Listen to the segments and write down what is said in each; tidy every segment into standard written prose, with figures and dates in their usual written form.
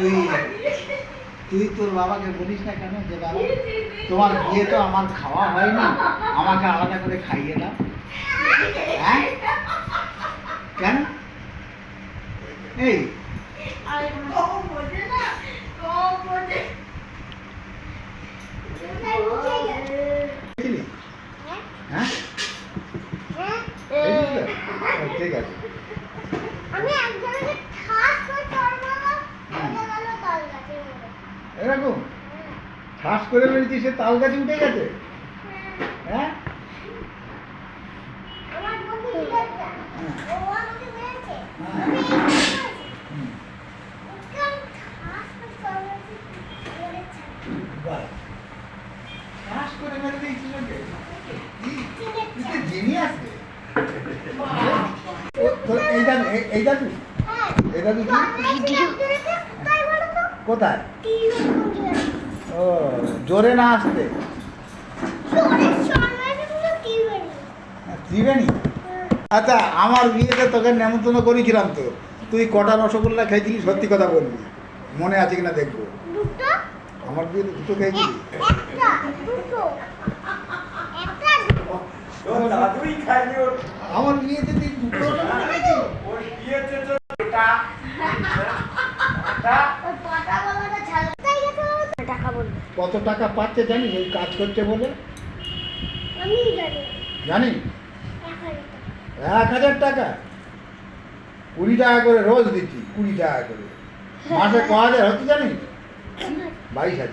তুই তুই তোর বাবাকে বলিস না কেন যে বাবা তোমার বিয়ে তো আমার খাওয়া হয়নি, আমাকে আলাদা করে খাইয়ে দাও? হ্যাঁ কেন? এই হ্যাঁ ঠিক আছে। এরকম ঠাস করে মেরেছি, সে তাল গাছে উঠে গেছে। হ্যাঁ ঠাস করে মেরে দিয়েছিল কে? জিনিয়াস রে। এই দাদু এই দাদু কি কোথায়? ও জোরে না আসতে ত্রিবেণী। আচ্ছা আমার বিয়েতে তোকে নেমন্তন্ন করেছিলাম তো, তুই কটা রসগোল্লা খেয়েছিলি সত্যি কথা বলবি, মনে আছে কিনা দেখবো। আমার বিয়েতে দুটো খেয়েছিলি? আমার বিয়েতে তুই দুটো কত টাকা পাচ্ছে জানিস এই কাজ করছে বলে? জানি 1000 টাকা, 20 টাকা করে রোজ দিচ্ছি, 20 টাকা করে মাসে 1000 হচ্ছে জানিস? 22,000।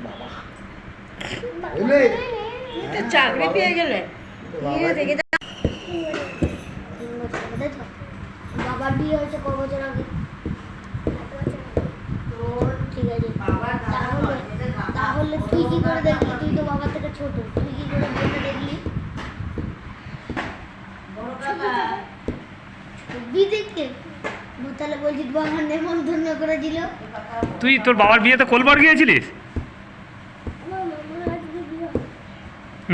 বাবা বুঝলে চাকরি পেয়ে গেলে বাবার বিয়ে হয়েছে ক বছর আগে? ঠিক আছে, তাহলে তুই কি করে দেখলি? তুই তো বাবার থেকে ছোট, তুই কি করে বলতে দেখলি? ছবি দেখতে তাহলে বলছি বাবা নেমন্তন্ন করেছিল। তুই তোর বাবার বিয়েতে কোলবার গিয়েছিলিস?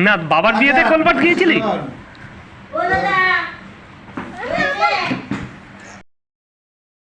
না বাবার বিয়েতে কোলবার গিয়েছিলি?